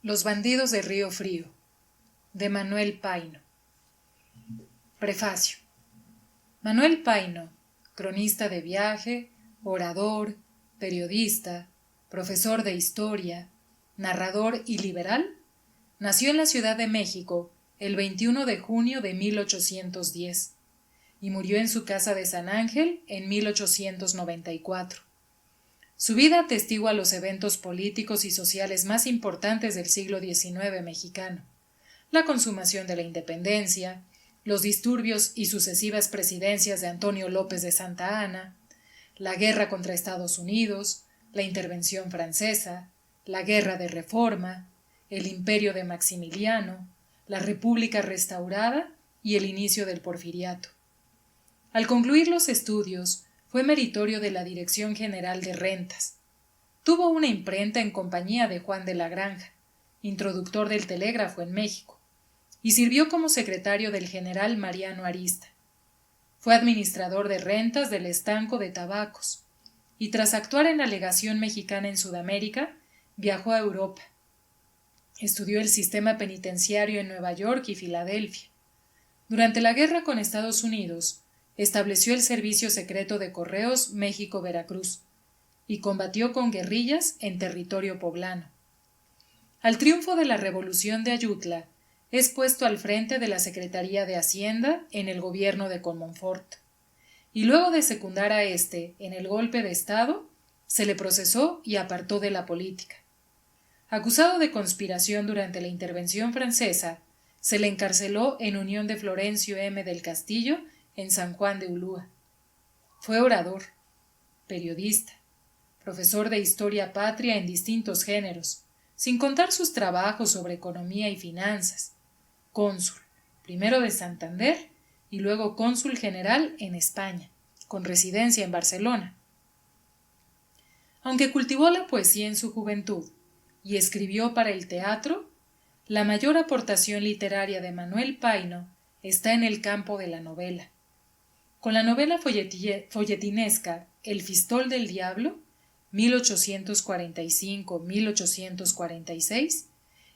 Los bandidos de Río Frío, de Manuel Paino. Prefacio. Manuel Paino, cronista de viaje, orador, periodista, profesor de historia, narrador y liberal, nació en la Ciudad de México el 21 de junio de 1810 y murió en su casa de San Ángel en 1894. Su vida atestigua los eventos políticos y sociales más importantes del siglo XIX mexicano: la consumación de la independencia, los disturbios y sucesivas presidencias de Antonio López de Santa Anna, la guerra contra Estados Unidos, la intervención francesa, la guerra de Reforma, el imperio de Maximiliano, la República restaurada y el inicio del Porfiriato. Al concluir los estudios, fue meritorio de la Dirección General de Rentas. Tuvo una imprenta en compañía de Juan de la Granja, introductor del telégrafo en México, y sirvió como secretario del general Mariano Arista. Fue administrador de rentas del estanco de tabacos, y tras actuar en la legación mexicana en Sudamérica, viajó a Europa. Estudió el sistema penitenciario en Nueva York y Filadelfia. Durante la guerra con Estados Unidos, estableció el Servicio Secreto de Correos México-Veracruz y combatió con guerrillas en territorio poblano. Al triunfo de la Revolución de Ayutla, es puesto al frente de la Secretaría de Hacienda en el gobierno de Comonfort, y luego de secundar a éste en el golpe de Estado, se le procesó y apartó de la política. Acusado de conspiración durante la intervención francesa, se le encarceló en Unión de Florencio M. del Castillo en San Juan de Ulúa. Fue orador, periodista, profesor de historia patria en distintos géneros, sin contar sus trabajos sobre economía y finanzas, cónsul, primero de Santander y luego cónsul general en España, con residencia en Barcelona. Aunque cultivó la poesía en su juventud y escribió para el teatro, la mayor aportación literaria de Manuel Paino está en el campo de la novela. Con la novela folletinesca El Fistol del Diablo, 1845-1846,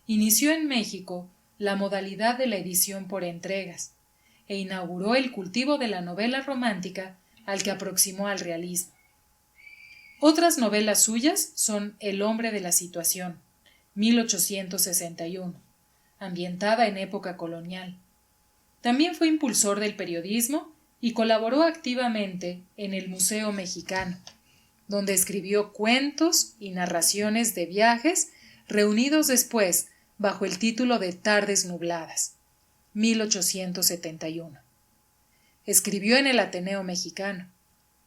inició en México la modalidad de la edición por entregas e inauguró el cultivo de la novela romántica al que aproximó al realismo. Otras novelas suyas son El hombre de la situación, 1861, ambientada en época colonial. También fue impulsor del periodismo y colaboró activamente en el Museo Mexicano, donde escribió cuentos y narraciones de viajes reunidos después bajo el título de Tardes Nubladas, 1871. Escribió en el Ateneo Mexicano,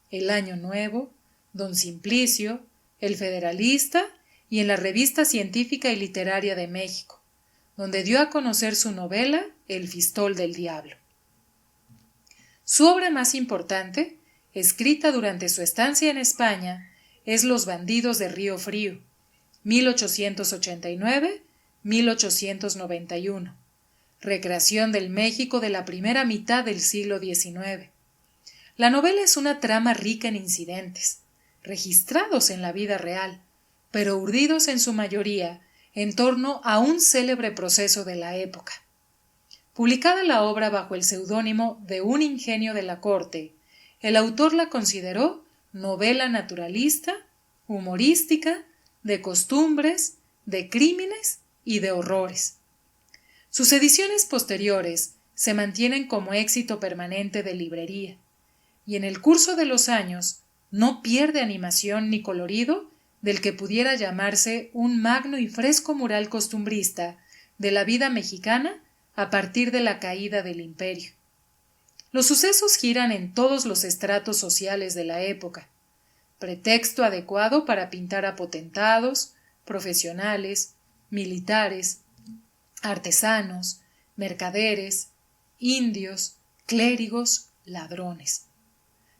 El Año Nuevo, Don Simplicio, El Federalista y en la Revista Científica y Literaria de México, donde dio a conocer su novela El Fistol del Diablo. Su obra más importante, escrita durante su estancia en España, es Los bandidos de Río Frío, 1889-1891, recreación del México de la primera mitad del siglo XIX. La novela es una trama rica en incidentes, registrados en la vida real, pero urdidos en su mayoría en torno a un célebre proceso de la época. Publicada la obra bajo el seudónimo de Un ingenio de la corte, el autor la consideró novela naturalista, humorística, de costumbres, de crímenes y de horrores. Sus ediciones posteriores se mantienen como éxito permanente de librería, y en el curso de los años no pierde animación ni colorido del que pudiera llamarse un magno y fresco mural costumbrista de la vida mexicana a partir de la caída del imperio. Los sucesos giran en todos los estratos sociales de la época, pretexto adecuado para pintar a potentados, profesionales, militares, artesanos, mercaderes, indios, clérigos, ladrones.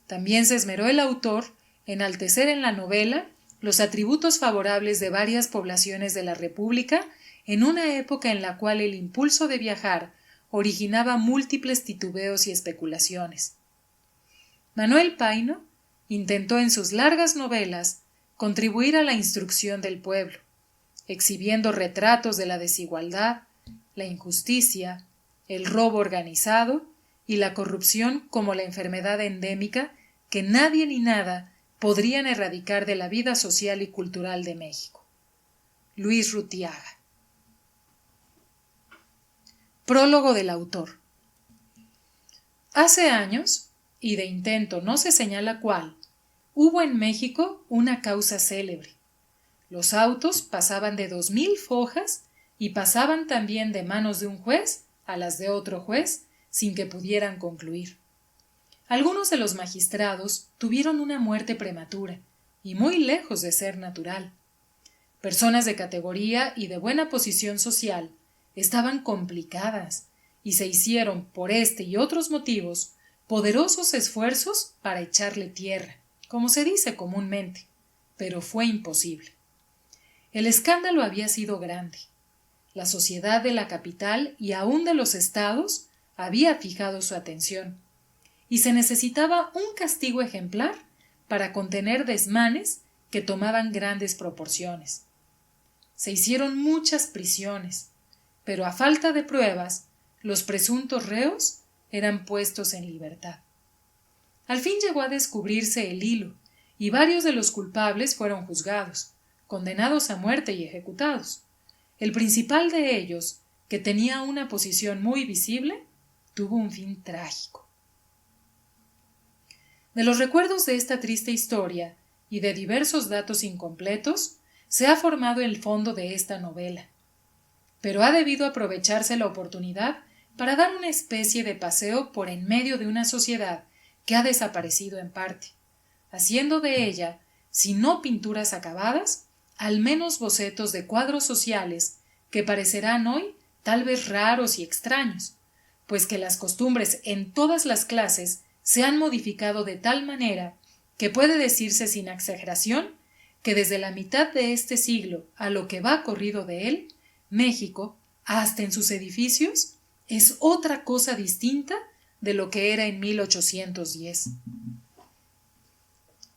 También se esmeró el autor en enaltecer en la novela los atributos favorables de varias poblaciones de la República en una época en la cual el impulso de viajar originaba múltiples titubeos y especulaciones. Manuel Paino intentó en sus largas novelas contribuir a la instrucción del pueblo, exhibiendo retratos de la desigualdad, la injusticia, el robo organizado y la corrupción como la enfermedad endémica que nadie ni nada podrían erradicar de la vida social y cultural de México. Luis Rutiaga. Prólogo del autor. Hace años, y de intento no se señala cuál, hubo en México una causa célebre. Los autos pasaban de 2000 fojas y pasaban también de manos de un juez a las de otro juez sin que pudieran concluir. Algunos de los magistrados tuvieron una muerte prematura y muy lejos de ser natural. Personas de categoría y de buena posición social estaban complicadas y se hicieron, por este y otros motivos, poderosos esfuerzos para echarle tierra, como se dice comúnmente, pero fue imposible. El escándalo había sido grande. La sociedad de la capital y aún de los estados había fijado su atención, y se necesitaba un castigo ejemplar para contener desmanes que tomaban grandes proporciones. Se hicieron muchas prisiones, pero a falta de pruebas, los presuntos reos eran puestos en libertad. Al fin llegó a descubrirse el hilo, y varios de los culpables fueron juzgados, condenados a muerte y ejecutados. El principal de ellos, que tenía una posición muy visible, tuvo un fin trágico. De los recuerdos de esta triste historia y de diversos datos incompletos, se ha formado el fondo de esta novela, pero ha debido aprovecharse la oportunidad para dar una especie de paseo por en medio de una sociedad que ha desaparecido en parte, haciendo de ella, si no pinturas acabadas, al menos bocetos de cuadros sociales que parecerán hoy tal vez raros y extraños, pues que las costumbres en todas las clases se han modificado de tal manera que puede decirse sin exageración que desde la mitad de este siglo a lo que va corrido de él, México, hasta en sus edificios, es otra cosa distinta de lo que era en 1810.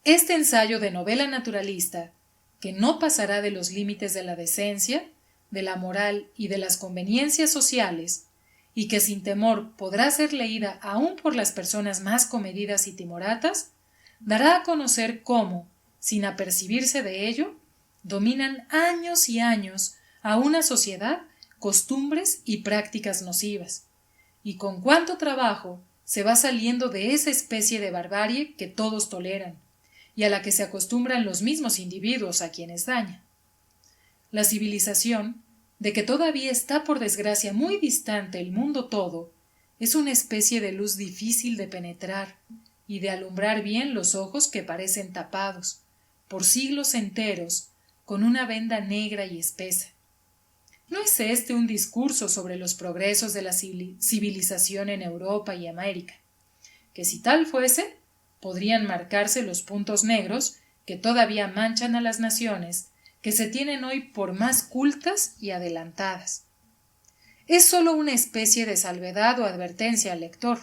Este ensayo de novela naturalista, que no pasará de los límites de la decencia, de la moral y de las conveniencias sociales, y que sin temor podrá ser leída aún por las personas más comedidas y timoratas, dará a conocer cómo, sin apercibirse de ello, dominan años y años a una sociedad costumbres y prácticas nocivas, y con cuánto trabajo se va saliendo de esa especie de barbarie que todos toleran, y a la que se acostumbran los mismos individuos a quienes daña. La civilización, de que todavía está por desgracia muy distante el mundo todo, es una especie de luz difícil de penetrar y de alumbrar bien los ojos que parecen tapados, por siglos enteros, con una venda negra y espesa. ¿No es este un discurso sobre los progresos de la civilización en Europa y América? Que si tal fuese, podrían marcarse los puntos negros que todavía manchan a las naciones que se tienen hoy por más cultas y adelantadas. Es sólo una especie de salvedad o advertencia al lector,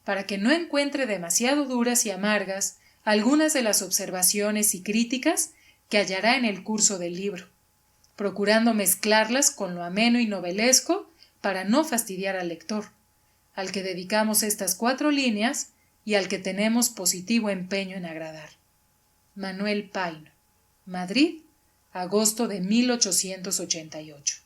para que no encuentre demasiado duras y amargas algunas de las observaciones y críticas que hallará en el curso del libro, procurando mezclarlas con lo ameno y novelesco para no fastidiar al lector, al que dedicamos estas 4 líneas y al que tenemos positivo empeño en agradar. Manuel Paino, Madrid, agosto de 1888.